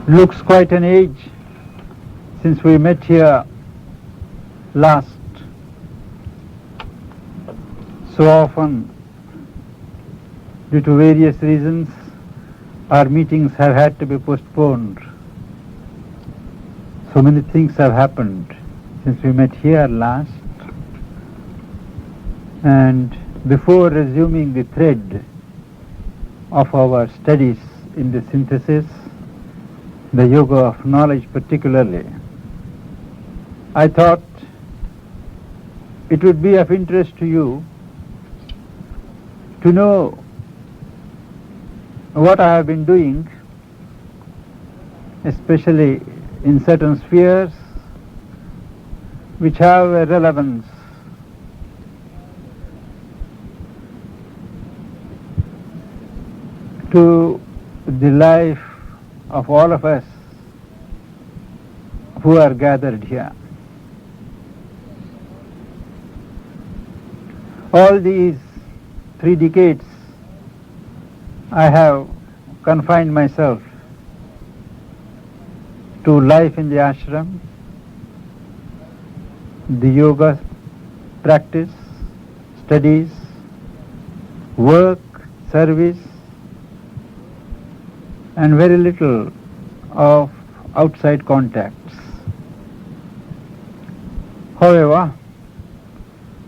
Looks quite an age since we met here last. So often, due to various reasons, our meetings have had to be postponed. So many things have happened since we met here last. And before resuming the thread of our studies in the synthesis, the yoga of knowledge particularly, I thought it would be of interest to you to know what I have been doing, especially in certain spheres which have a relevance to the life of all of us who are gathered here. All these 3 decades I have confined myself to life in the ashram, the yoga practice, studies, work, service, and very little of outside contacts. However,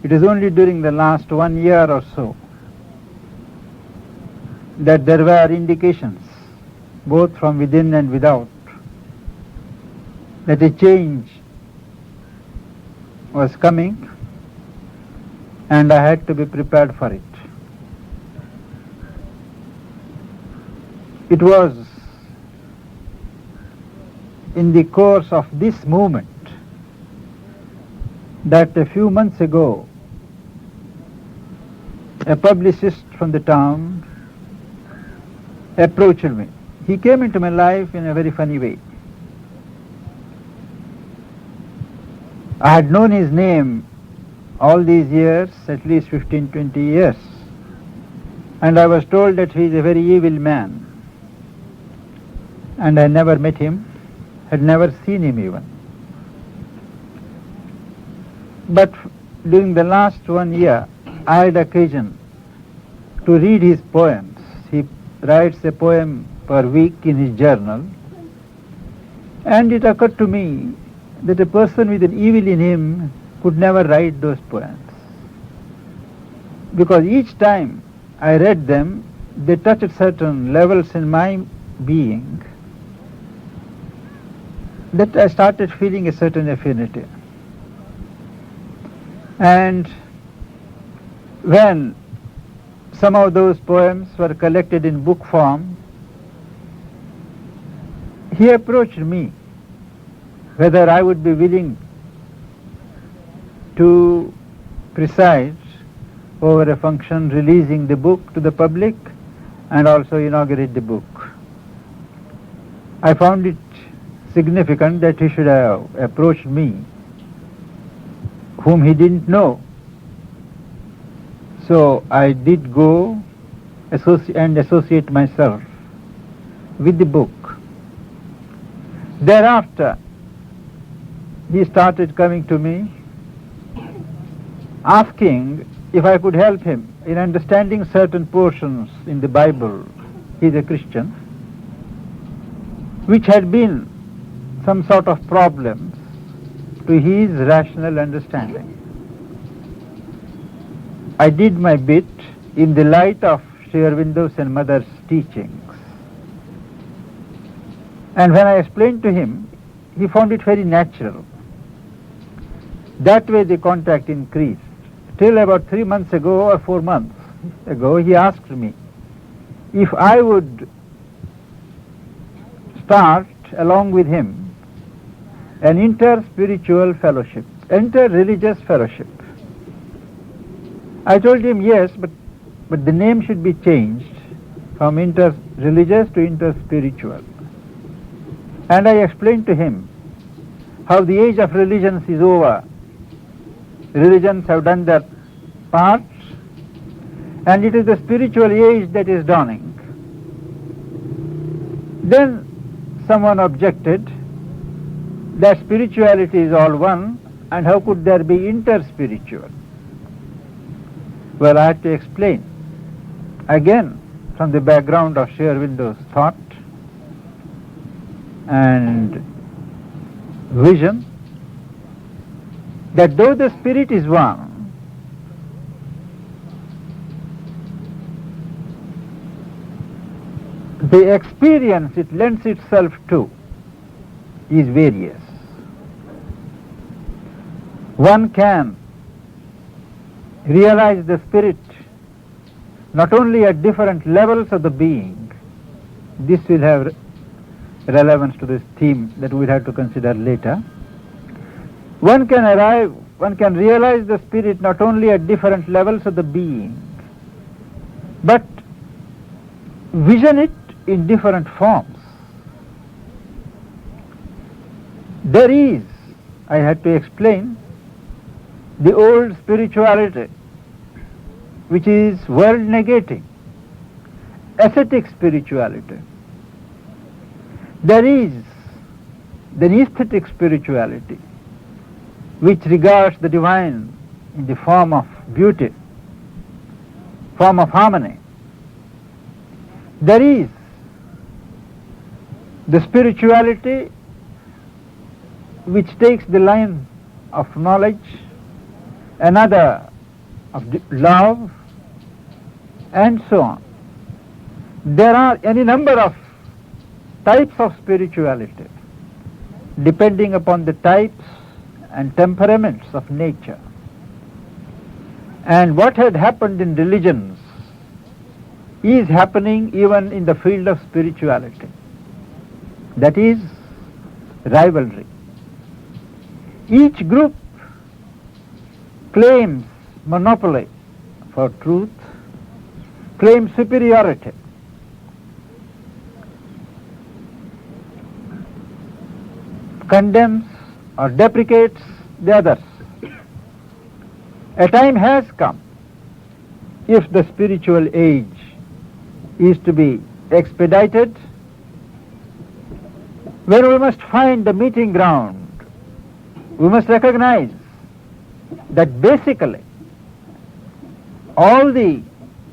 it is only during the last 1 year or so that there were indications, both from within and without, that a change was coming and I had to be prepared for it. It was in the course of this movement that a few months ago a publicist from the town approached me. He came into my life in a very funny way. I had known his name all these years, at least 15-20 years, and I was told that he is a very evil man. And I never met him, had never seen him even. But during the last 1 year, I had occasion to read his poems. He writes a poem per week in his journal, and it occurred to me that a person with an evil in him could never write those poems, because each time I read them, they touched certain levels in my being that I started feeling a certain affinity. And when some of those poems were collected in book form, he approached me whether I would be willing to preside over a function releasing the book to the public and also inaugurate the book. I found it significant that he should have approached me, whom he didn't know. So I did go and associate myself with the book. Thereafter, he started coming to me, asking if I could help him in understanding certain portions in the Bible. He is a Christian, which had been some sort of problems to his rational understanding. I did my bit in the light of Sri Aurobindo's and Mother's teachings. And when I explained to him, he found it very natural. That way the contact increased. Till about 3 months ago or 4 months ago, he asked me if I would start along with him an inter-spiritual fellowship, inter-religious fellowship. I told him yes, but the name should be changed from inter-religious to inter-spiritual. And I explained to him how the age of religions is over. Religions have done their parts, and it is the spiritual age that is dawning. Then someone objected that spirituality is all one, and how could there be interspiritual? Well, I had to explain again from the background of Sri Aurobindo's thought and vision, that though the spirit is one, the experience it lends itself to is various. One can realize the spirit not only at different levels of the being. This will have relevance to this theme that we'll have to consider later. One can realize the spirit not only at different levels of the being, but vision it in different forms. There is, I had to explain, the old spirituality, which is world negating, ascetic spirituality. There is the aesthetic spirituality, which regards the divine in the form of beauty, form of harmony. There is the spirituality which takes the line of knowledge, another of love, and so on. There are any number of types of spirituality depending upon the types and temperaments of nature. And what had happened in religions is happening even in the field of spirituality. That is rivalry. Each group claims monopoly for truth, claims superiority. Condemns or deprecates the others. A time has come, if the spiritual age is to be expedited, when we must find the meeting ground. We must recognize that basically all the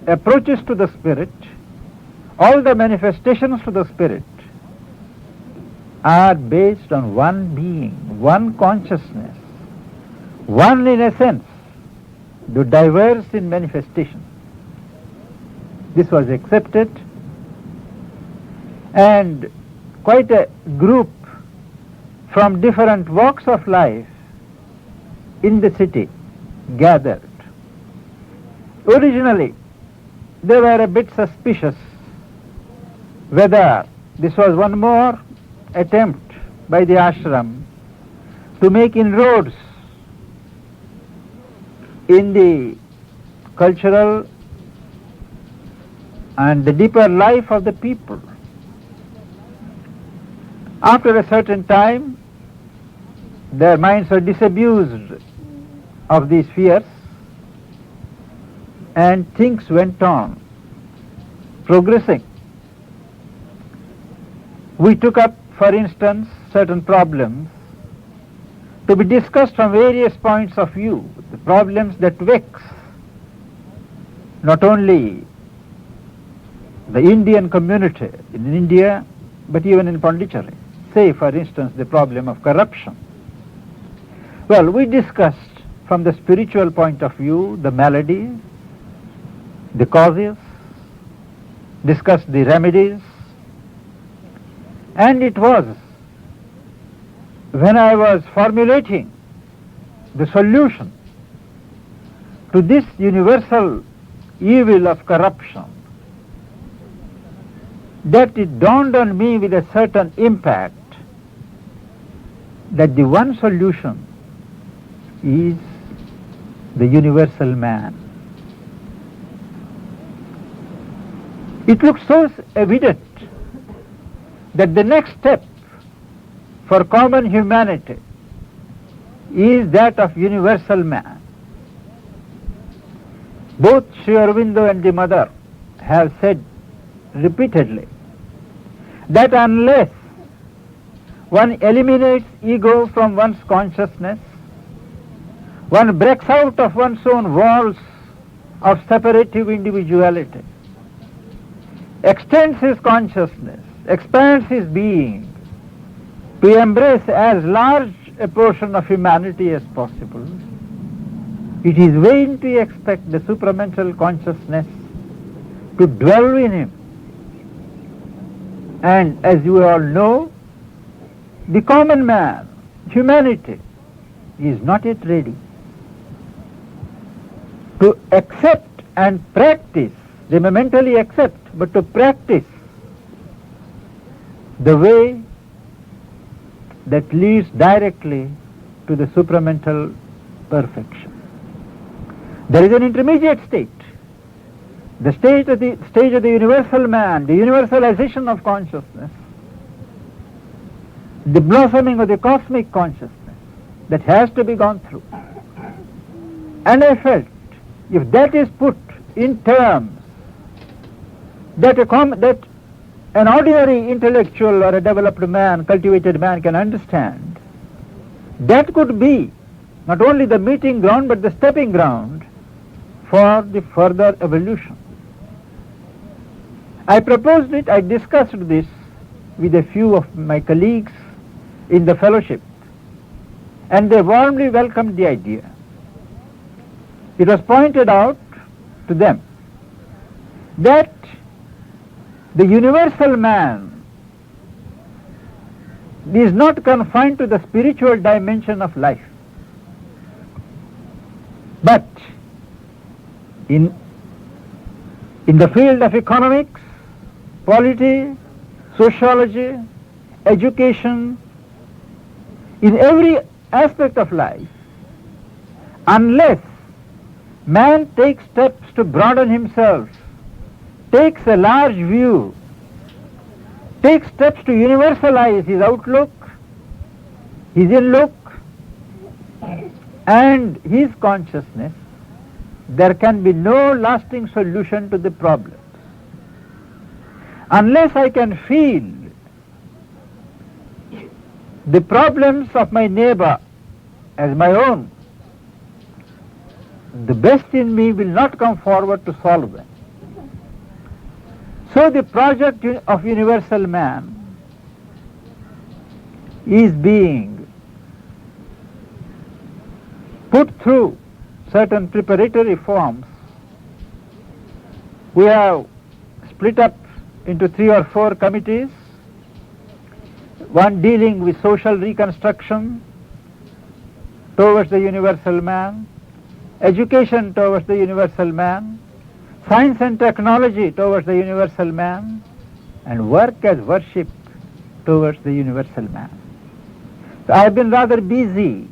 approaches to the spirit, all the manifestations to the spirit are based on one being, one consciousness, one in essence, though diverse in manifestation. This was accepted, and quite a group from different walks of life in the city gathered. Originally, they were a bit suspicious whether this was one more attempt by the ashram to make inroads in the cultural and the deeper life of the people. After a certain time, their minds were disabused of these fears, and things went on progressing. We took up, for instance, certain problems to be discussed from various points of view, the problems that vex not only the Indian community in India, but even in Pondicherry. Say, for instance, the problem of corruption. Well, we discussed from the spiritual point of view the maladies, the causes, discussed the remedies, and it was when I was formulating the solution to this universal evil of corruption that it dawned on me with a certain impact that the one solution is the universal man. It looks so evident that the next step for common humanity is that of universal man. Both Sri Aurobindo and the Mother have said repeatedly that unless one eliminates ego from one's consciousness, one breaks out of one's own walls of separative individuality, extends his consciousness, expands his being to embrace as large a portion of humanity as possible. It is vain to expect the supramental consciousness to dwell in him. And as you all know, the common man, humanity, is not yet ready to accept and practice. They may mentally accept, but to practice the way that leads directly to the supramental perfection. There is an intermediate state, the stage of the universal man, the universalization of consciousness, the blossoming of the cosmic consciousness that has to be gone through. And I felt, if that is put in terms that an ordinary intellectual or a developed man, cultivated man can understand, that could be not only the meeting ground but the stepping ground for the further evolution. I proposed it, I discussed this with a few of my colleagues in the fellowship, and they warmly welcomed the idea. It was pointed out to them that the universal man is not confined to the spiritual dimension of life, but in the field of economics, polity, sociology, education, in every aspect of life, unless man takes steps to broaden himself, takes a large view, takes steps to universalize his outlook, his inlook, and his consciousness, there can be no lasting solution to the problem. Unless I can feel the problems of my neighbor as my own, the best in me will not come forward to solve them. So the project of universal man is being put through certain preparatory forms. We have split up into 3 or 4 committees, one dealing with social reconstruction towards the universal man, education towards the universal man, science and technology towards the universal man, and work as worship towards the universal man. So I have been rather busy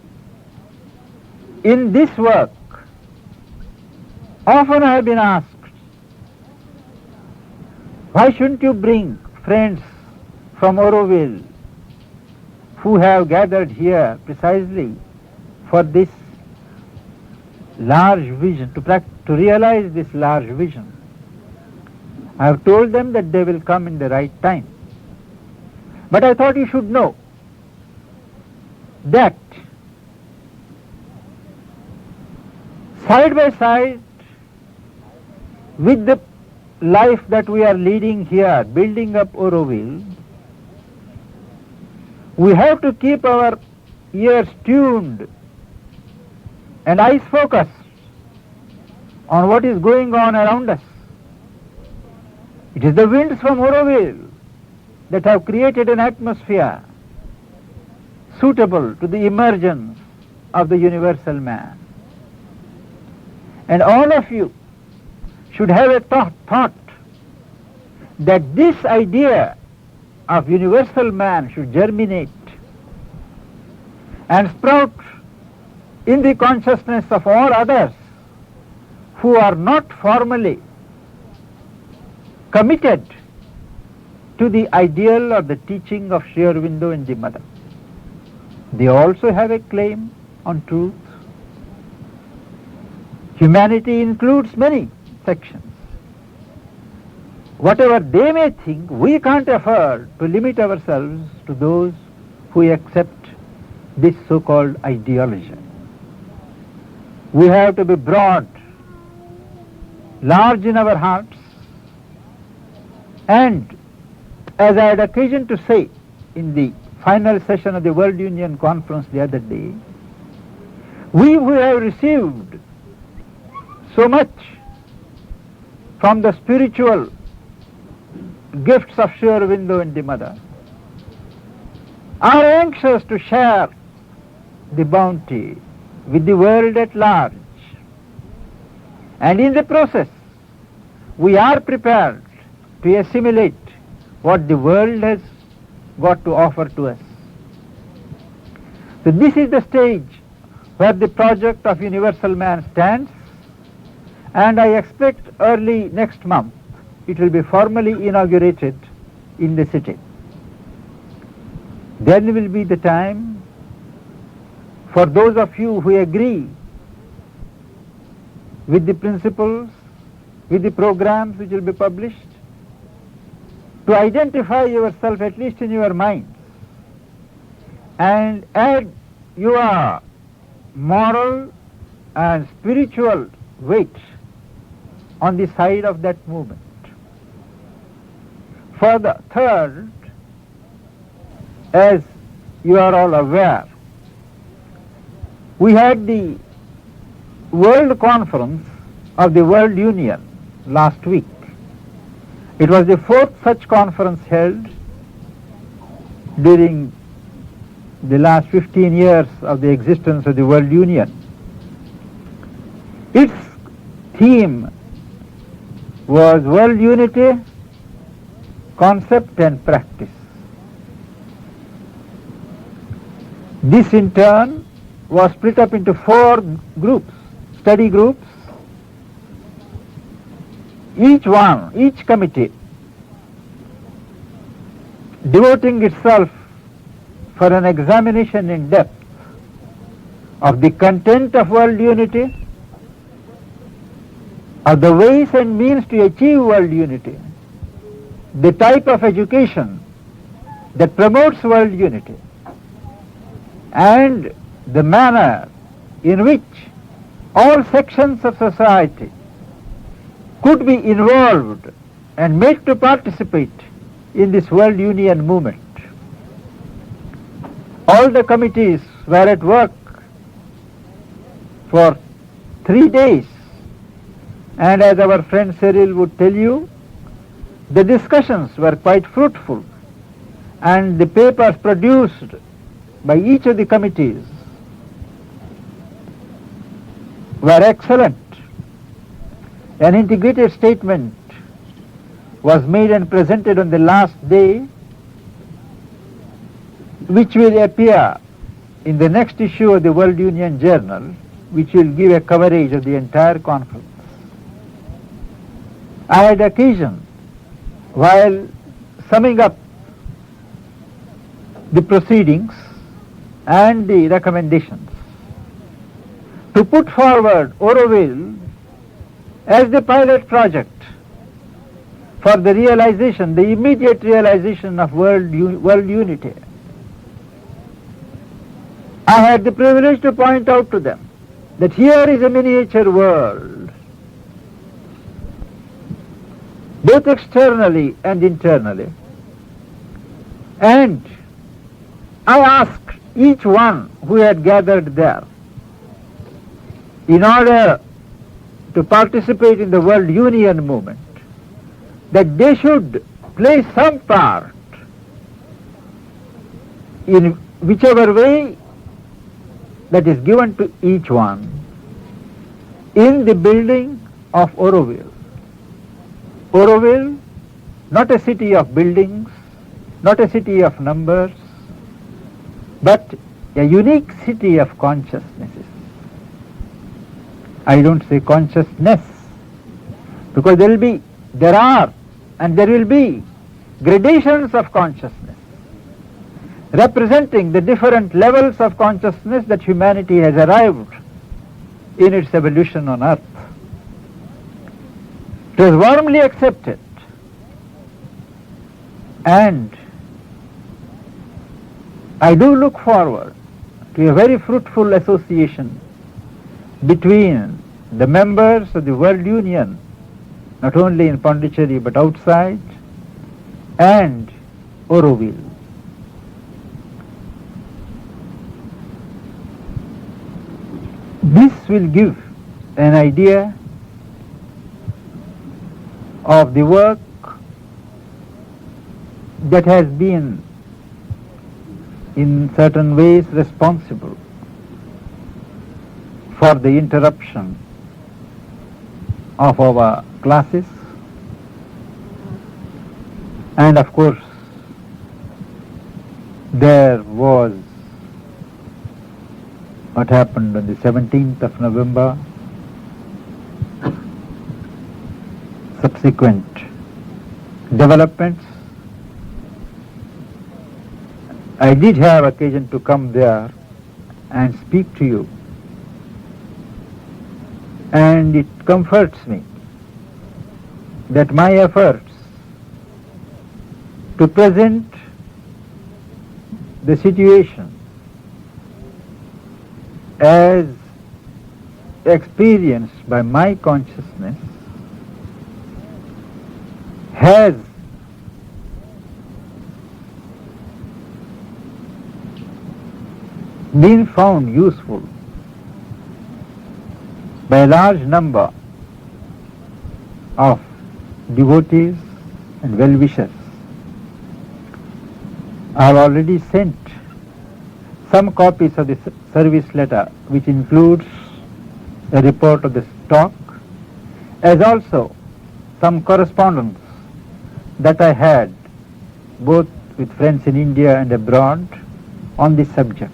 in this work. Often I have been asked, why shouldn't you bring friends from Auroville who have gathered here precisely for this large vision, to realize this large vision? I have told them that they will come in the right time. But I thought you should know that side by side with the life that we are leading here, building up Auroville, we have to keep our ears tuned and eyes focused on what is going on around us. It is the winds from Auroville that have created an atmosphere suitable to the emergence of the universal man. And all of you should have a thought that this idea of universal man should germinate and sprout in the consciousness of all others who are not formally committed to the ideal or the teaching of Sri Aurobindo and the Mother. They also have a claim on truth. Humanity includes many sections. Whatever they may think, we can't afford to limit ourselves to those who accept this so-called ideology. We have to be broad, large in our hearts, and as I had occasion to say in the final session of the World Union Conference the other day, we who have received so much from the spiritual gifts of Sri Aurobindo and the Mother are anxious to share the bounty with the world at large. And in the process, we are prepared to assimilate what the world has got to offer to us. So this is the stage where the project of Universal Man stands, and I expect early next month it will be formally inaugurated in the city. Then will be the time for those of you who agree with the principles, with the programs which will be published, to identify yourself at least in your minds and add your moral and spiritual weight on the side of that movement. Further, third, as you are all aware, we had the World Conference of the World Union last week. It was the fourth such conference held during the last 15 years of the existence of the World Union. Its theme was World Unity, Concept and Practice. This in turn was split up into 4 groups, study groups. Each committee devoting itself for an examination in depth of the content of world unity, of the ways and means to achieve world unity, the type of education that promotes world unity, and the manner in which all sections of society could be involved and made to participate in this world union movement. All the committees were at work for 3 days, and as our friend Cyril would tell you, the discussions were quite fruitful, and the papers produced by each of the committees were excellent. An integrated statement was made and presented on the last day, which will appear in the next issue of the World Union Journal, which will give a coverage of the entire conference. I had occasion, while summing up the proceedings and the recommendations, to put forward Auroville as the pilot project for the realization, the immediate realization of world unity. I had the privilege to point out to them that here is a miniature world, both externally and internally. And I asked each one who had gathered there, in order to participate in the world union movement, that they should play some part in whichever way that is given to each one in the building of Auroville. Auroville, not a city of buildings, not a city of numbers, but a unique city of consciousnesses. I don't say consciousness, because there are and there will be gradations of consciousness representing the different levels of consciousness that humanity has arrived in its evolution on earth. It was warmly accepted, and I do look forward to a very fruitful association between the members of the World Union, not only in Pondicherry but outside, and Auroville. This will give an idea of the work that has been in certain ways responsible for the interruption of our classes, and of course there was what happened on the 17th of November, subsequent developments. I did have occasion to come there and speak to you, and it comforts me that my efforts to present the situation as experienced by my consciousness has been found useful by a large number of devotees and well-wishers. I have already sent some copies of the service letter, which includes a report of the talk, as also some correspondence that I had both with friends in India and abroad on this subject.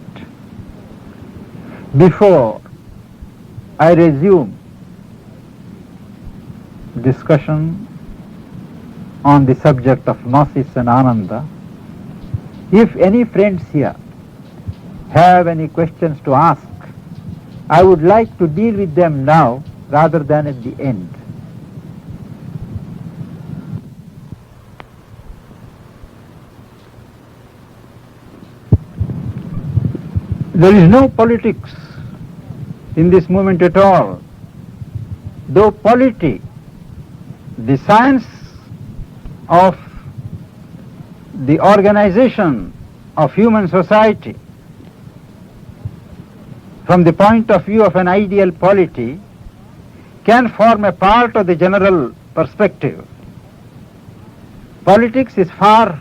Before I resume discussion on the subject of Gnosis and Ananda, if any friends here have any questions to ask, I would like to deal with them now rather than at the end. There is no politics in this movement at all, though polity, the science of the organization of human society from the point of view of an ideal polity, can form a part of the general perspective. Politics is far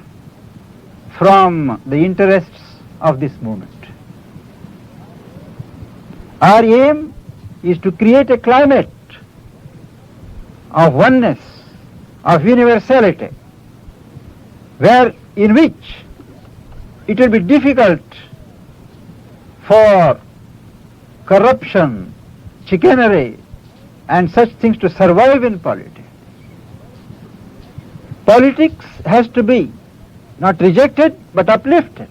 from the interests of this movement. Our aim is to create a climate of oneness, of universality, in which it will be difficult for corruption, chicanery, and such things to survive in politics. Politics has to be not rejected but uplifted.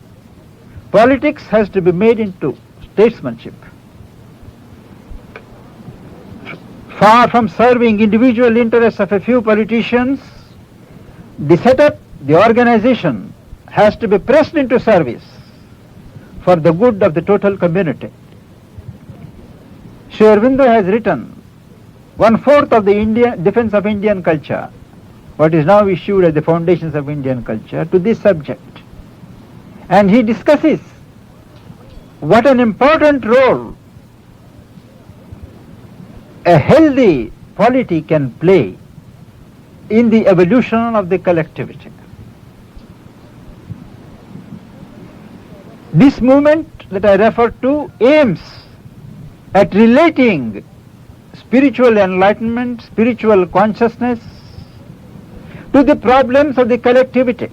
Politics has to be made into statesmanship. Far from serving individual interests of a few politicians, the setup, the organization has to be pressed into service for the good of the total community. Sri Aurobindo has written 1/4 of the defense of Indian culture, what is now issued as the foundations of Indian culture, to this subject. And he discusses what an important role a healthy polity can play in the evolution of the collectivity. This movement that I refer to aims at relating spiritual enlightenment, spiritual consciousness to the problems of the collectivity,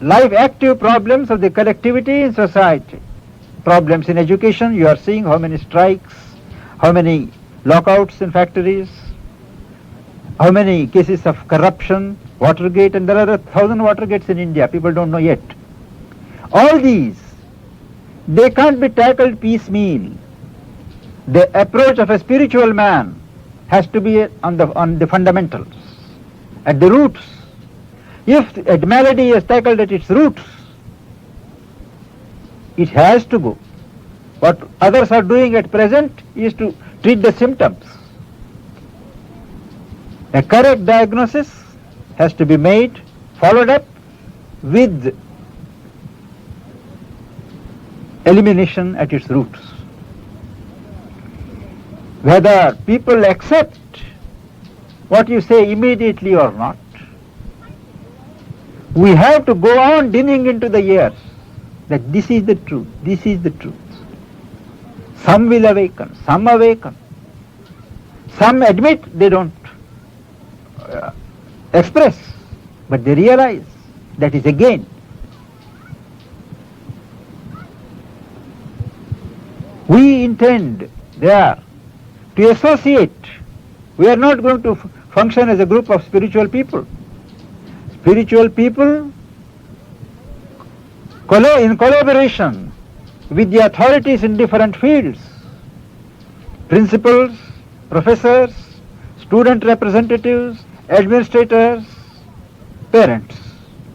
live active problems of the collectivity in society. Problems in education, you are seeing how many strikes, how many lockouts in factories, how many cases of corruption, Watergate, and there are 1,000 Watergates in India, people don't know yet. All these, they can't be tackled piecemeal. The approach of a spiritual man has to be on the fundamentals, at the roots. If a malady is tackled at its roots, It has to go. What others are doing at present is to treat the symptoms. A correct diagnosis has to be made, followed up with elimination at its roots. Whether people accept what you say immediately or not, we have to go on digging into the ears that this is the truth, this is the truth. Some will awaken, some admit they don't express, but they realize that is a gain. We intend there to associate. We are not going to function as a group of spiritual people. Spiritual people in collaboration with the authorities in different fields, principals, professors, student representatives, administrators, parents,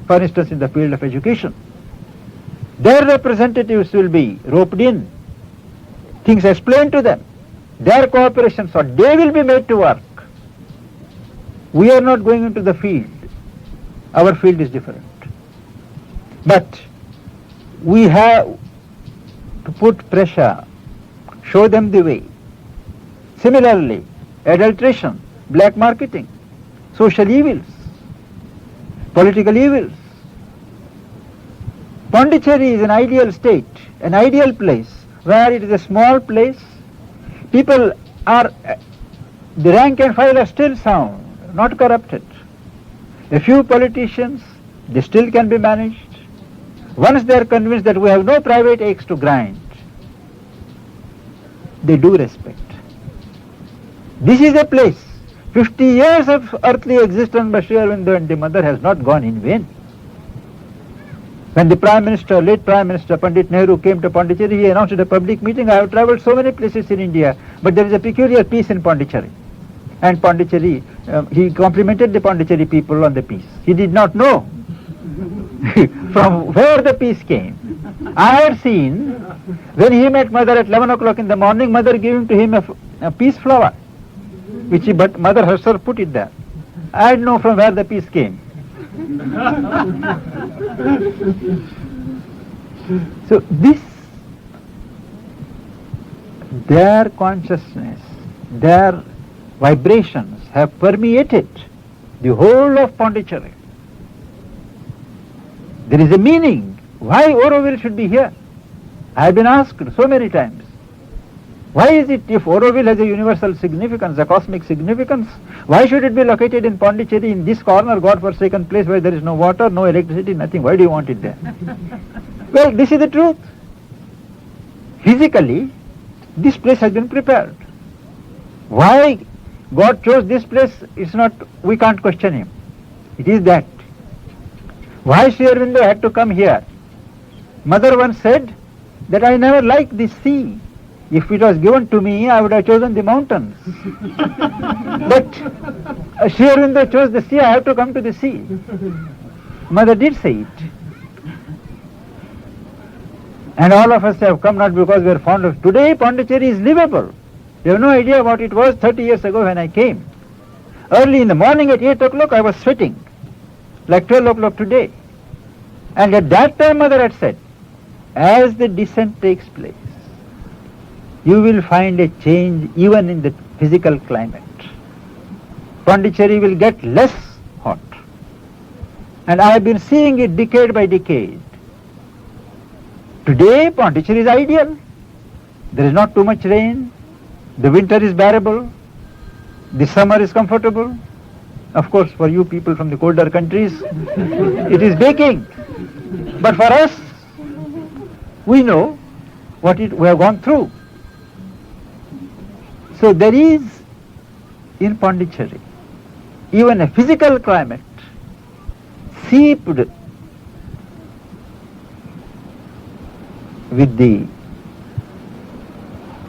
for instance in the field of education. Their representatives will be roped in, things explained to them, their cooperation, so they will be made to work. We are not going into the field. Our field is different. But we have to put pressure, show them the way. Similarly, adulteration, black marketing, social evils, political evils. Pondicherry is an ideal state, an ideal place, where it is a small place. People are, the rank and file are still sound, not corrupted. A few politicians, they still can be managed. Once they are convinced that we have no private axe to grind, they do respect. This is a place. 50 years of earthly existence by Sri Aurobindo and the mother has not gone in vain. When the Prime Minister, late Prime Minister Pandit Nehru came to Pondicherry, he announced at a public meeting, I have travelled so many places in India, but there is a peculiar peace in Pondicherry. And Pondicherry, he complimented the Pondicherry people on the peace. He did not know from where the peace came. I had seen, when he met mother at 11 o'clock in the morning, mother giving to him a peace flower, which but mother herself put it there. I know from where the peace came. So this, their consciousness, their vibrations have permeated the whole of Pondicherry. There is a meaning why Auroville should be here. I have been asked so many times, why is it, if Auroville has a universal significance, a cosmic significance, why should it be located in Pondicherry, in this corner, God-forsaken place where there is no water, no electricity, nothing? Why do you want it there? Well, this is the truth. Physically, this place has been prepared. Why God chose this place, it's not, we can't question him. It is that. Why Sri Aurobindo had to come here? Mother once said that I never liked the sea. If it was given to me, I would have chosen the mountains. But Sri Aurobindo chose the sea, I have to come to the sea. Mother did say it. And all of us have come not because we are fond of. Today Pondicherry is livable. You have no idea what it was 30 years ago when I came. Early in the morning at 8 o'clock I was sweating, like 12 o'clock today. And at that time mother had said, as the descent takes place, you will find a change even in the physical climate. Pondicherry will get less hot. And I have been seeing it decade by decade. Today Pondicherry is ideal. There is not too much rain. The winter is bearable. The summer is comfortable. Of course, for you people from the colder countries, it is baking. But for us, we know what we have gone through. So there is in Pondicherry even a physical climate seeped with the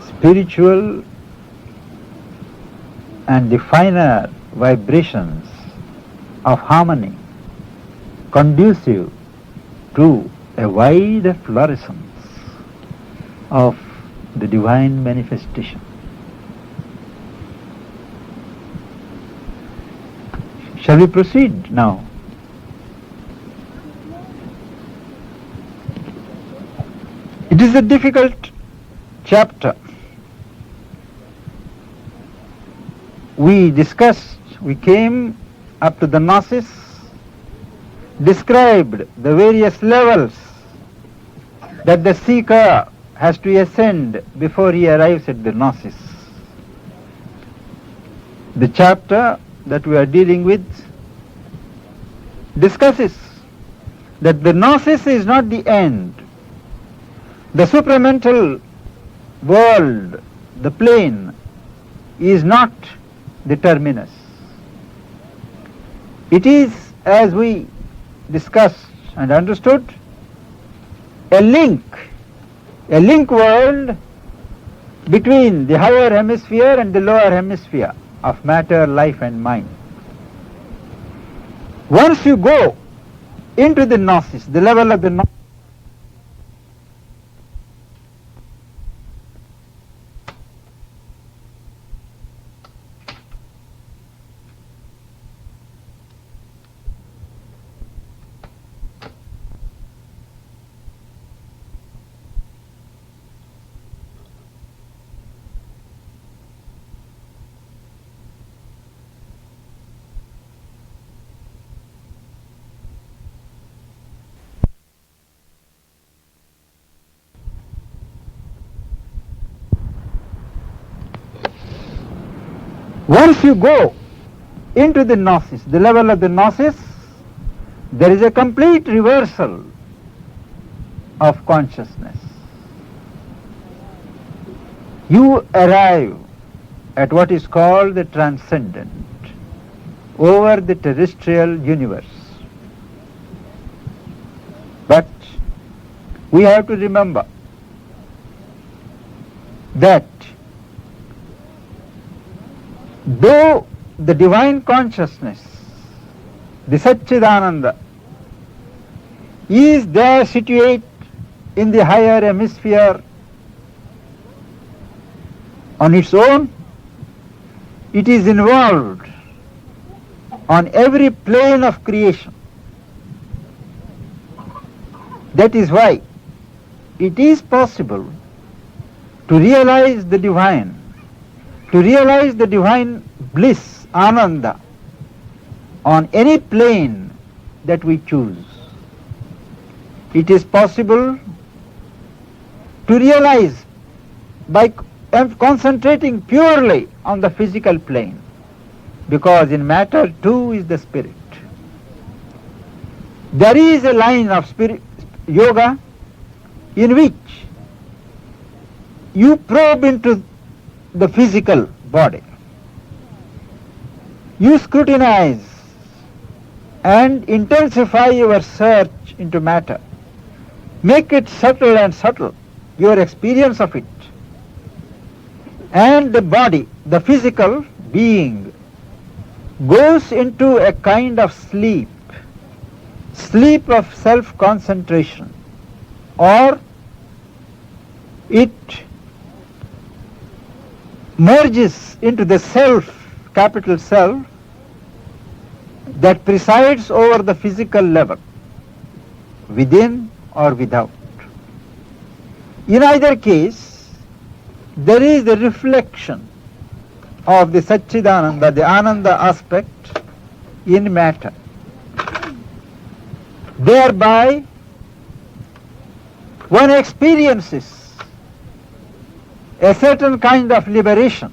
spiritual and the finer vibrations of harmony conducive to a wide fluorescence. of the divine manifestation. Shall we proceed now? It is a difficult chapter. We came up to the Gnosis, described the various levels that the seeker has to ascend before he arrives at the Gnosis. The chapter that we are dealing with discusses that the Gnosis is not the end. The supramental world, the plane, is not the terminus. It is, as we discussed and understood, a link world between the higher hemisphere and the lower hemisphere of matter, life and mind. Once you go into the Gnosis, the level of the Gnosis, once you go into the Gnosis, the level of the Gnosis, there is a complete reversal of consciousness. You arrive at what is called the transcendent over the terrestrial universe. But we have to remember that though the divine consciousness, the Satchidananda, is there situate in the higher hemisphere on its own, it is involved on every plane of creation. That is why it is possible to realize the divine, to realize the divine bliss, ananda, on any plane that we choose. It is possible to realize by concentrating purely on the physical plane, because in matter too is the spirit. There is a line of spirit yoga in which you probe into the physical body. You scrutinize and intensify your search into matter. Make it subtle and subtle, your experience of it. And the body, the physical being, goes into a kind of sleep of self-concentration, or it merges into the self, capital self, that presides over the physical level, within or without. In either case, there is the reflection of the Satchidananda, the Ananda aspect in matter. Thereby, one experiences a certain kind of liberation.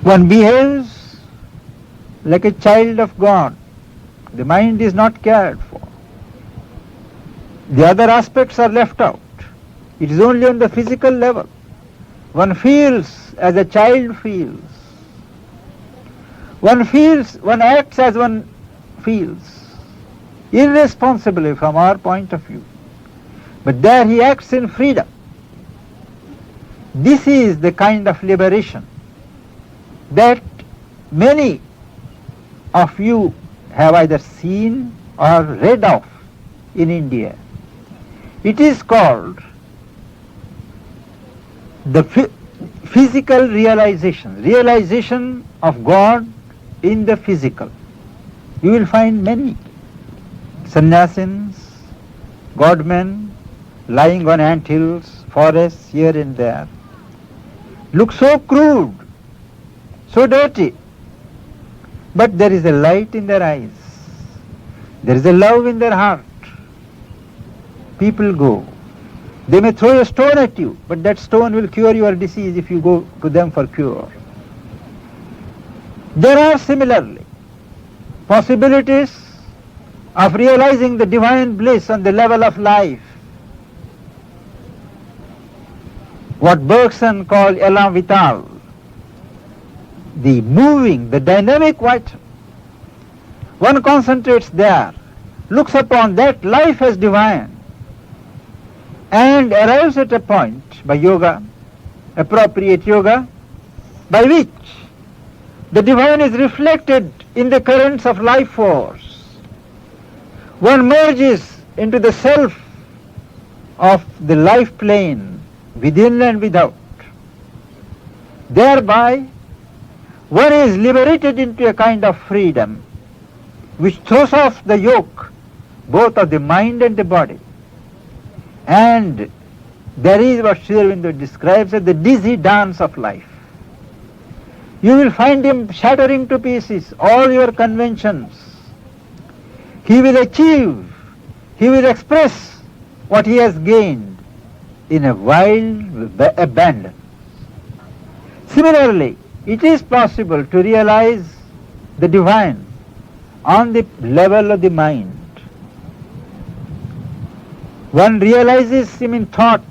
One behaves like a child of God. The mind is not cared for. The other aspects are left out. It is only on the physical level. One feels as a child feels. One acts as one feels, irresponsibly from our point of view. But there he acts in freedom. This is the kind of liberation that many of you have either seen or read of in India. It is called the physical realization of God in the physical. You will find many sannyasins, godmen, lying on ant hills, forests here and there, look so crude, so dirty, but there is a light in their eyes, there is a love in their heart. People go. They may throw a stone at you, but that stone will cure your disease if you go to them for cure. There are similarly possibilities of realizing the divine bliss on the level of life. What Bergson called élan vital, the moving, the dynamic vital. One concentrates there, looks upon that life as divine, and arrives at a point by yoga, appropriate yoga, by which the divine is reflected in the currents of life force. One merges into the self of the life plane, within and without. Thereby, one is liberated into a kind of freedom which throws off the yoke both of the mind and the body. And there is what Sri Aurobindo describes as the dizzy dance of life. You will find him shattering to pieces all your conventions. He will achieve, he will express what he has gained in a wild abandon. Similarly, it is possible to realize the divine on the level of the mind. One realizes him in thought,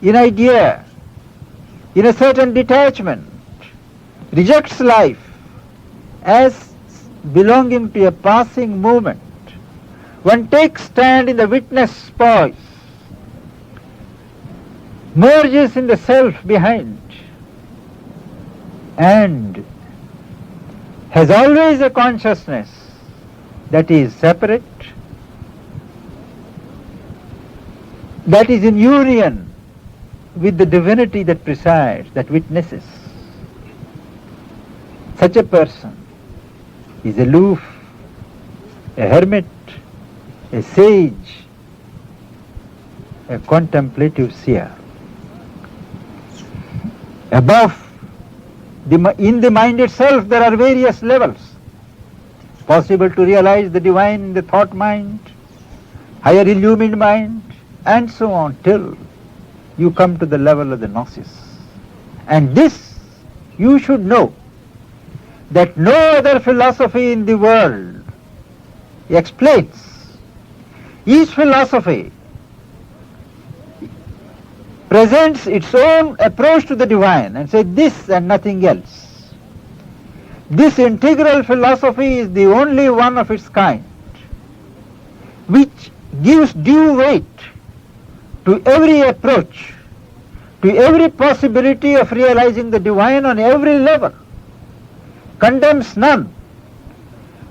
in idea, in a certain detachment, rejects life as belonging to a passing moment. One takes stand in the witness poise, merges in the self behind, and has always a consciousness that is separate, that is in union with the divinity that presides, that witnesses. Such a person is aloof, a hermit, a sage, a contemplative seer. Above, in the mind itself there are various levels. Possible to realize the divine in the thought mind, higher illumined mind, and so on till you come to the level of the gnosis. And this you should know, that no other philosophy in the world explains. Each philosophy presents its own approach to the divine and says this and nothing else. This integral philosophy is the only one of its kind which gives due weight to every approach, to every possibility of realizing the divine on every level, condemns none,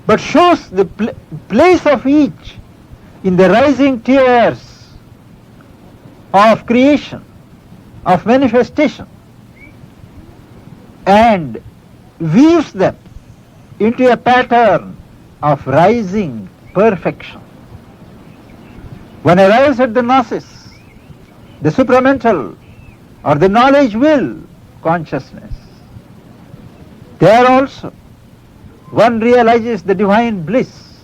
but shows the place of each in the rising tiers of creation, of manifestation, and weaves them into a pattern of rising perfection. One arrives at the gnosis, the supramental or the knowledge will consciousness. There also one realizes the divine bliss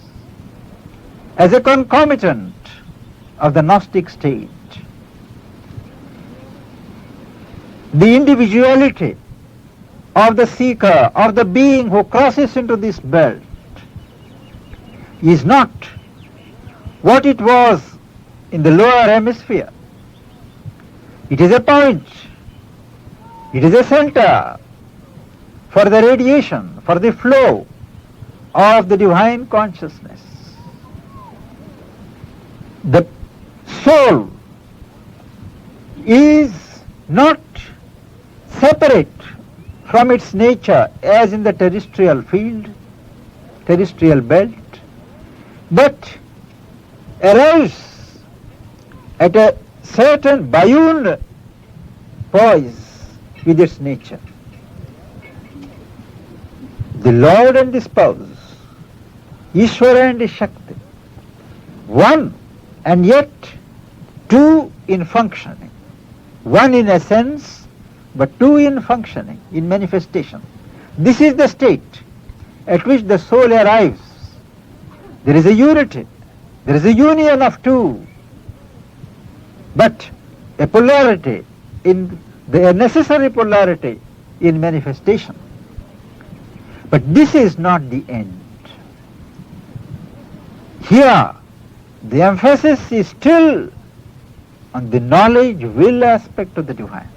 as a concomitant of the Gnostic state. The individuality of the seeker or the being who crosses into this belt is not what it was in the lower hemisphere. It is a point, it is a center for the radiation, for the flow of the divine consciousness. The soul is not separate from its nature as in the terrestrial field. terrestrial belt, but arrives at a certain buoyant poise with its nature. The Lord and the spouse, Ishvara and Shakti, one and yet two in functioning, one in essence but two in functioning, in manifestation. This is the state at which the soul arrives. There is a unity, there is a union of two, but a polarity, in the necessary polarity in manifestation. But this is not the end. Here, the emphasis is still on the knowledge, will aspect of the divine.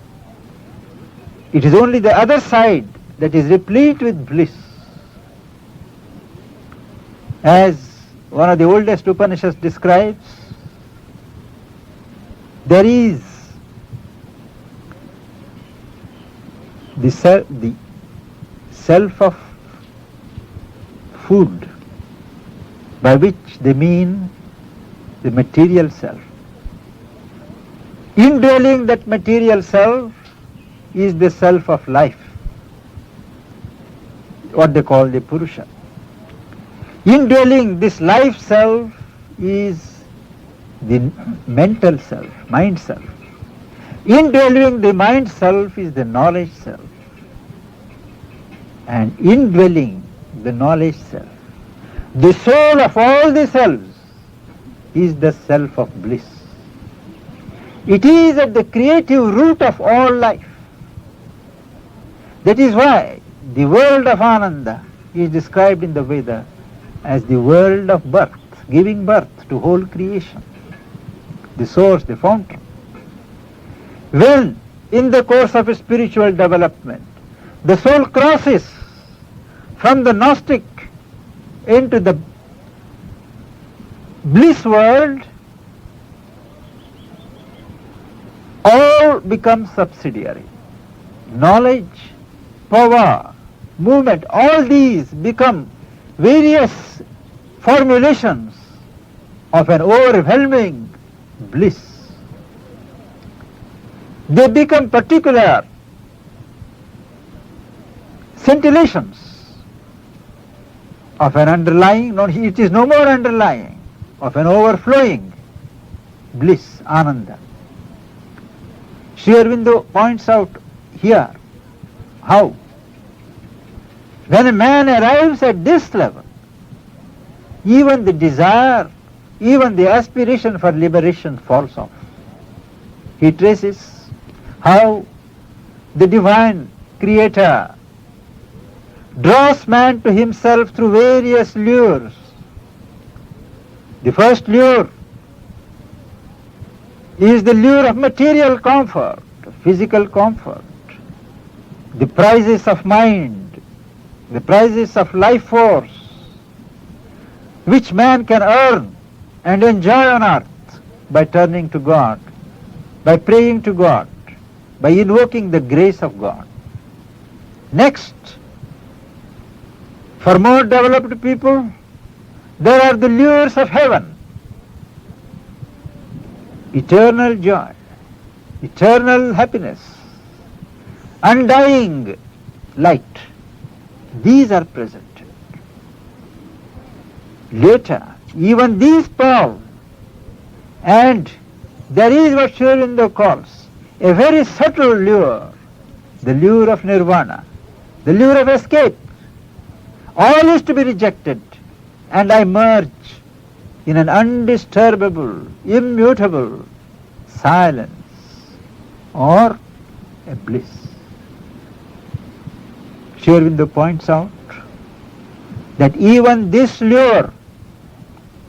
It is only the other side that is replete with bliss. As one of the oldest Upanishads describes, there is the self of food, by which they mean the material self. Indwelling that material self is the self of life, what they call the Purusha. Indwelling this life self is the mental self, mind self. Indwelling the mind self is the knowledge self. And indwelling the knowledge self, the soul of all the selves, is the self of bliss. It is at the creative root of all life. That is why the world of Ananda is described in the Veda as the world of birth, giving birth to whole creation, the source, the fountain. When in the course of spiritual development the soul crosses from the Gnostic into the bliss world, all becomes subsidiary. Knowledge, power, movement, all these become various formulations of an overwhelming bliss. They become particular scintillations of an underlying, no, it is no more underlying, of an overflowing bliss, Ananda. Sri Aurobindo points out here how, when a man arrives at this level, even the desire, even the aspiration for liberation falls off. He traces how the divine Creator draws man to himself through various lures. The first lure is the lure of material comfort, physical comfort, the prizes of mind, the prizes of life force, which man can earn and enjoy on earth by turning to God, by praying to God, by invoking the grace of God. Next, for more developed people, there are the lures of heaven, eternal joy, eternal happiness, undying light. These are present. Later, even these pearls, and there is what Sri Aurobindo calls a very subtle lure, the lure of nirvana, the lure of escape. All is to be rejected, and I merge in an undisturbable, immutable silence or a bliss. Sri Aurobindo points out that even this lure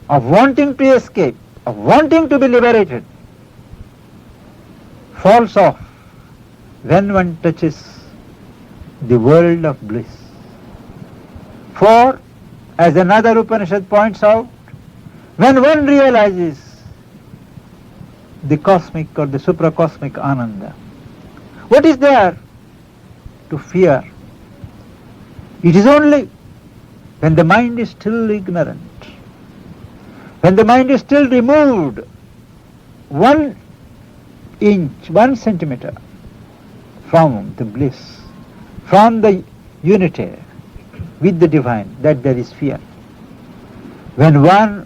of wanting to escape, of wanting to be liberated, falls off when one touches the world of bliss. For, as another Upanishad points out, when one realizes the cosmic or the supracosmic Ananda, what is there to fear? It is only when the mind is still ignorant, when the mind is still removed 1 inch, 1 centimeter from the bliss, from the unity with the divine, that there is fear. When one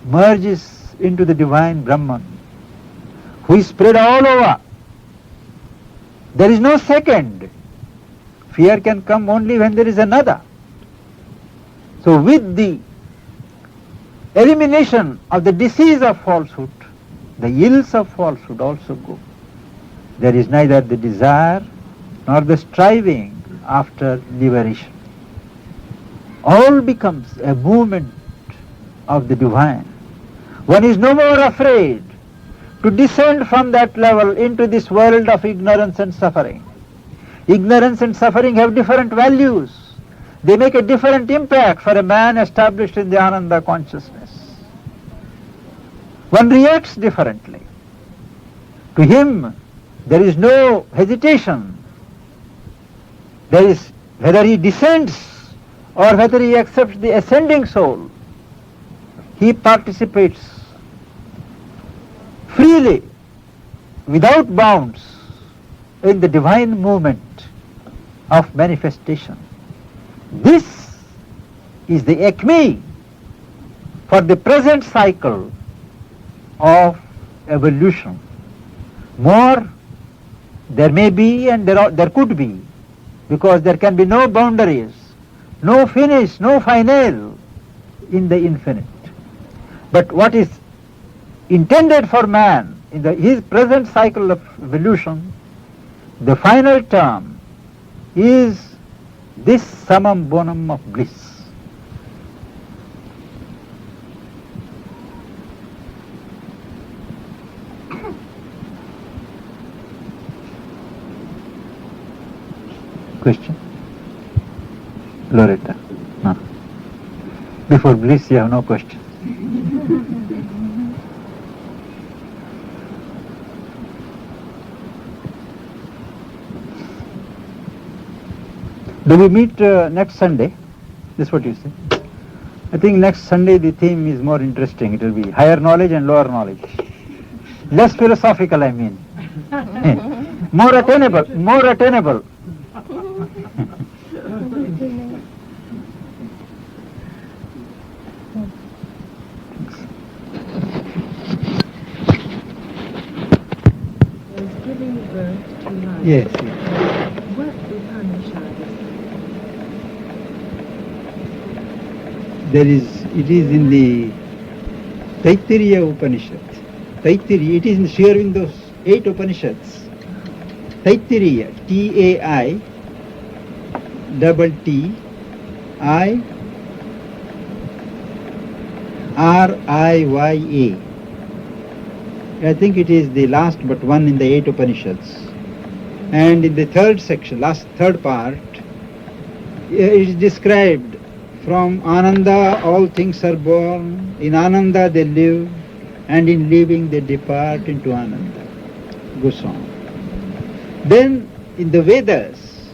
merges into the divine Brahman, who is spread all over, there is no second. Fear can come only when there is another. So with the elimination of the disease of falsehood, the ills of falsehood also go. There is neither the desire nor the striving after liberation. All becomes a movement of the divine. One is no more afraid to descend from that level into this world of ignorance and suffering. Ignorance and suffering have different values. They make a different impact for a man established in the Ananda consciousness. One reacts differently. To him, there is no hesitation. There is, whether he descends or whether he accepts the ascending soul, he participates freely, without bounds, in the divine movement of manifestation. This is the acme for the present cycle of evolution. More there may be and there could be, because there can be no boundaries, no finish, no final in the infinite. But what is intended for man in his present cycle of evolution, the final term is this summum bonum of bliss. Question? Loretta? No. Before bliss you have no question. Do we meet next Sunday? This is what you say. I think next Sunday the theme is more interesting. It will be higher knowledge and lower knowledge. Less philosophical, I mean. More attainable, more attainable. Yes. What Upanishad is It is in the Taittiriya Upanishad. Taittiriya, it is in Sri Aurobindo's 8 Upanishads. Taittiriya, T-A-I-T-T-I-R-I-Y-A. I think it is the last but one in the 8 Upanishads. And in the third section, third part, it is described from Ananda all things are born, in Ananda they live, and in living they depart into Ananda. Goes on. Then in the Vedas,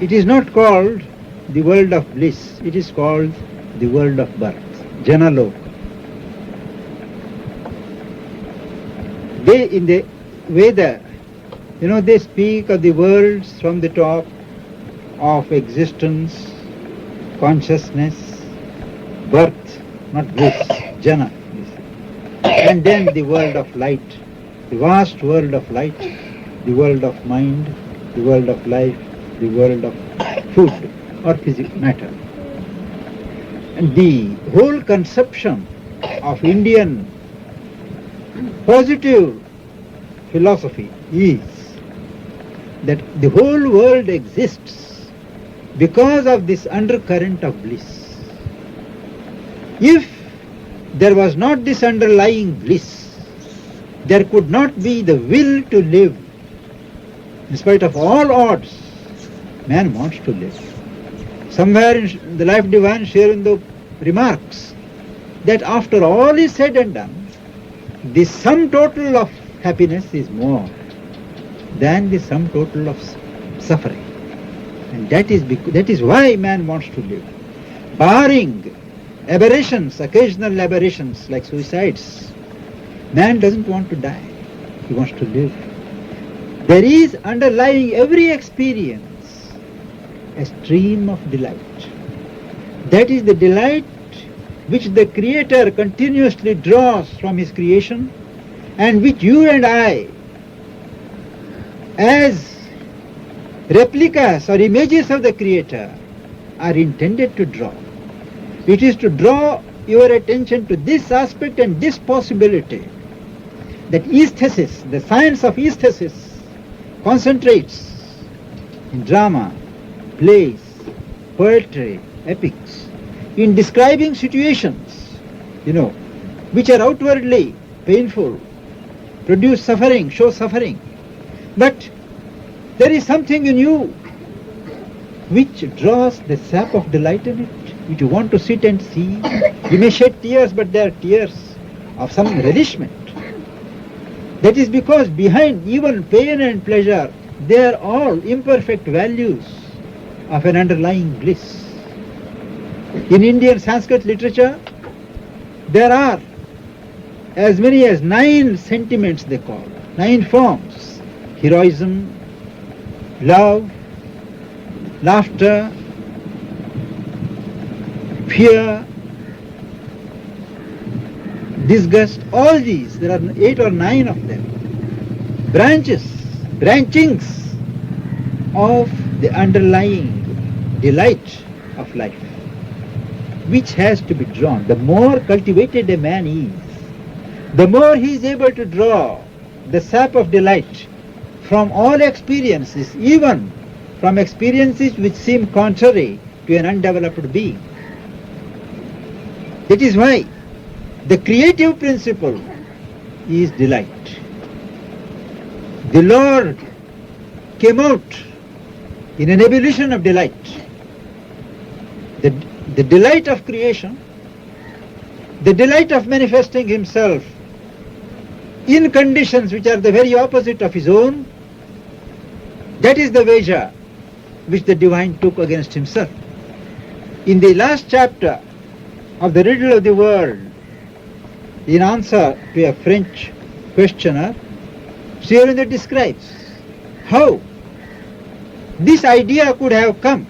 it is not called the world of bliss, it is called the world of birth, Janaloka. They, in the Veda, they speak of the worlds from the top of existence, consciousness, birth, not bliss, jana. And then the world of light, the vast world of light, the world of mind, the world of life, the world of food or physical matter. And the whole conception of Indian positive philosophy is that the whole world exists because of this undercurrent of bliss. If there was not this underlying bliss, there could not be the will to live. In spite of all odds, man wants to live. Somewhere in the Life Divine, Sri Aurobindo remarks that after all is said and done, the sum total of happiness is more than the sum total of suffering. And that is why man wants to live. Barring aberrations, occasional aberrations like suicides, man doesn't want to die. He wants to live. There is underlying every experience a stream of delight. That is the delight which the Creator continuously draws from His creation, and which you and I, as replicas or images of the Creator, are intended to draw. It is to draw your attention to this aspect and this possibility that aesthesis, the science of aesthesis, concentrates in drama, plays, poetry, epics, in describing situations, which are outwardly painful, produce suffering, show suffering. But there is something in you which draws the sap of delight in it, which you want to sit and see. You may shed tears, but they are tears of some relishment. That is because behind even pain and pleasure, they are all imperfect values of an underlying bliss. In Indian Sanskrit literature, there are as many as 9 sentiments, they call, 9 forms: heroism, love, laughter, fear, disgust. All these, there are 8 or 9 of them, branchings of the underlying delight of life, which has to be drawn. The more cultivated a man is, the more he is able to draw the sap of delight from all experiences, even from experiences which seem contrary to an undeveloped being. That is why the creative principle is delight. The Lord came out in an ebullition of delight. The delight of creation, the delight of manifesting Himself in conditions which are the very opposite of His own, that is the wager which the divine took against Himself. In the last chapter of the riddle of the world, in answer to a French questioner, Sri Aurobindo describes how this idea could have come.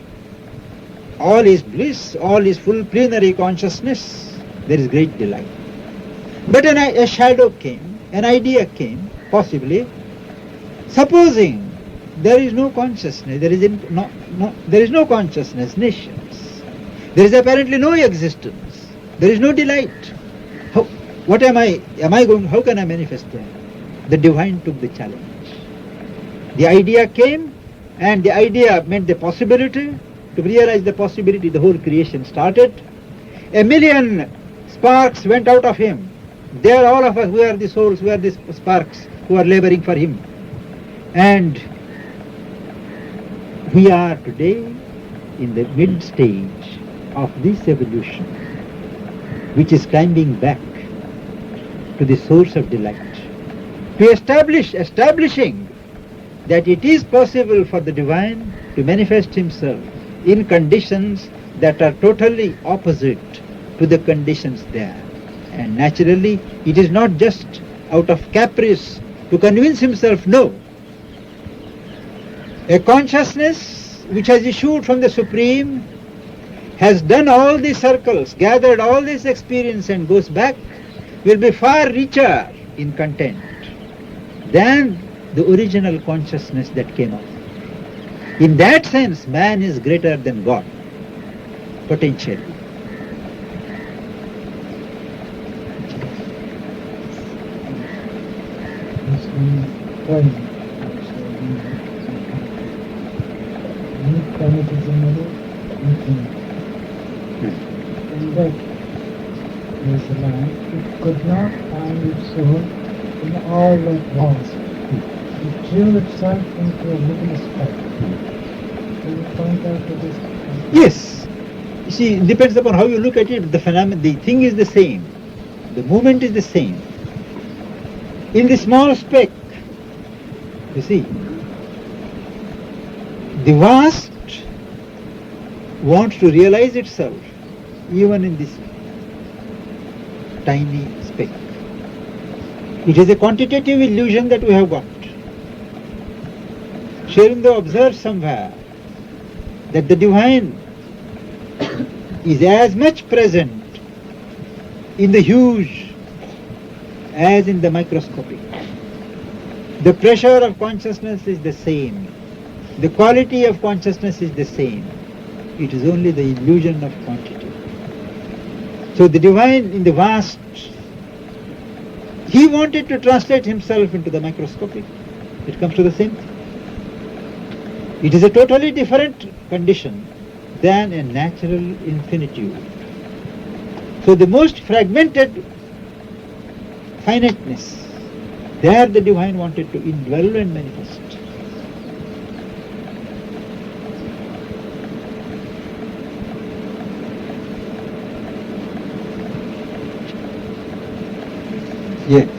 All is bliss, all is full plenary consciousness, there is great delight. But a shadow came, an idea came, possibly, supposing there is no consciousness, there is no consciousness, nations. There is apparently no existence. There is no delight. How can I manifest that? The divine took the challenge. The idea came, and the idea meant the possibility. To realize the possibility, the whole creation started. 1,000,000 sparks went out of him. They are all of us who are the souls, who are the sparks, who are laboring for him. And we are today in the mid stage of this evolution, which is climbing back to the source of delight, to establishing that it is possible for the divine to manifest himself in conditions that are totally opposite to the conditions there. And naturally, it is not just out of caprice to convince himself, no. A consciousness which has issued from the Supreme has done all these circles, gathered all this experience and goes back, will be far richer in content than the original consciousness that came up. In that sense, man is greater than God, potentially. Is the land, it could not find its soul in all that was. It drew itself into a little speck. Can you point out to this? Yes. You see, it depends upon how you look at it. The phenomenon, the thing is the same. The movement is the same. In the small speck, you see, the vast wants to realize itself even in this tiny speck. It is a quantitative illusion that we have got. Sri Aurobindo observes somewhere that the divine is as much present in the huge as in the microscopic. The pressure of consciousness is the same. The quality of consciousness is the same. It is only the illusion of quantity. So the divine in the vast, he wanted to translate himself into the microscopic. It comes to the same thing. It is a totally different condition than a natural infinitude. So the most fragmented finiteness, there the divine wanted to indwell and manifest. Yes.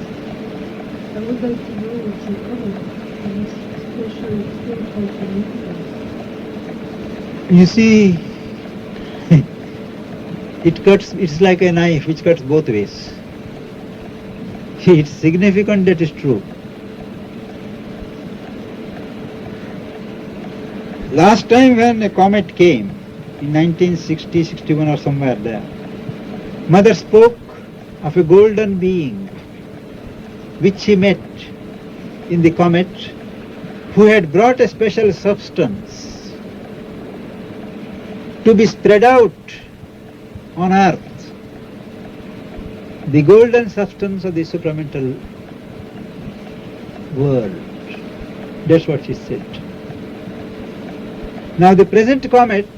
I would like to know what you call this special spiritual significance. You see, it's like a knife which cuts both ways. It's significant, that is true. Last time when a comet came, in 1960, 61 or somewhere there, Mother spoke of a golden being which she met in the comet, who had brought a special substance to be spread out on earth, the golden substance of the supramental world. That's what she said. Now the present comet,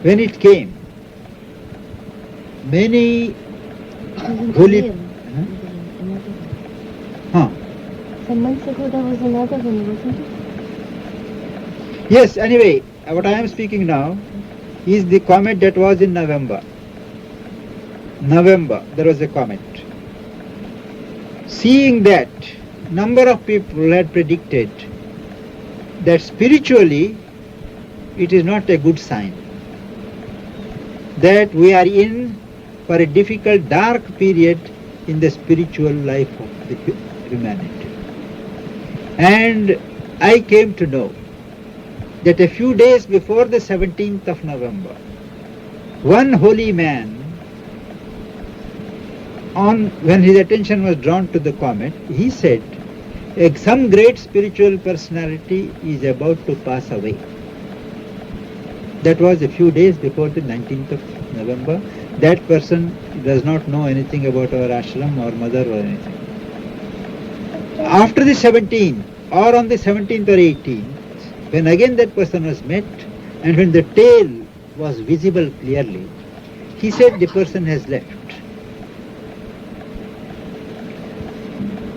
when it came, many holy... Some months ago there was another one, wasn't it? Yes, anyway, what I am speaking now is the comet that was in November. November, there was a comet. Seeing that, number of people had predicted that spiritually it is not a good sign. That we are in for a difficult, dark period in the spiritual life of the humanity. And I came to know that a few days before the 17th of November, one holy man, when his attention was drawn to the comet, he said, some great spiritual personality is about to pass away. That was a few days before the 19th of November. That person does not know anything about our ashram or mother or anything. After the 17th, or on the 17th or 18th, when again that person was met, and when the tail was visible clearly, he said the person has left.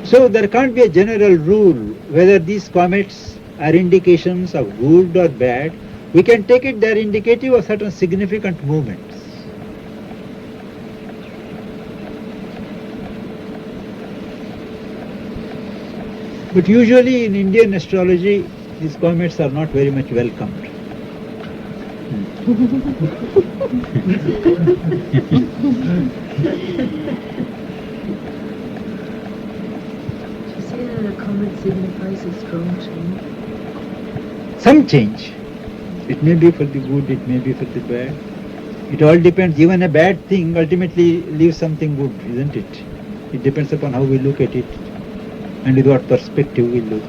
So there can't be a general rule whether these comets are indications of good or bad. We can take it they are indicative of certain significant movements. But usually in Indian astrology, these comets are not very much welcomed. You say that a comet signifies a strong change? Some change. It may be for the good, it may be for the bad. It all depends. Even a bad thing ultimately leaves something good, isn't it? It depends upon how we look at it and with what perspective we look.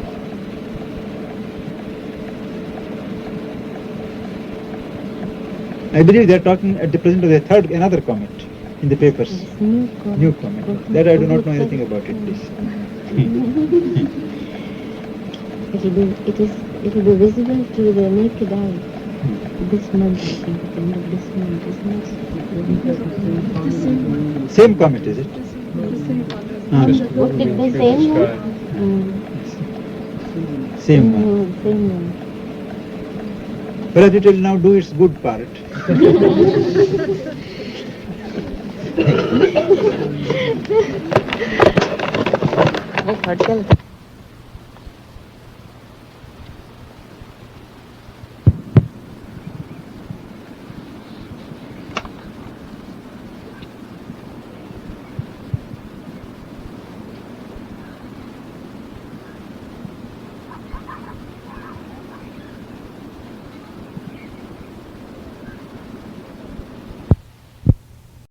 I believe they are talking at the present of another comet in the papers. Yes, New comet. That I do not know anything about it, please. It will be visible to the naked eye this month, I think, at the end of this month, isn't it? Same comet, is it? What did they say? Same one. Same one. Perhaps it will now do its good part. वो फट गया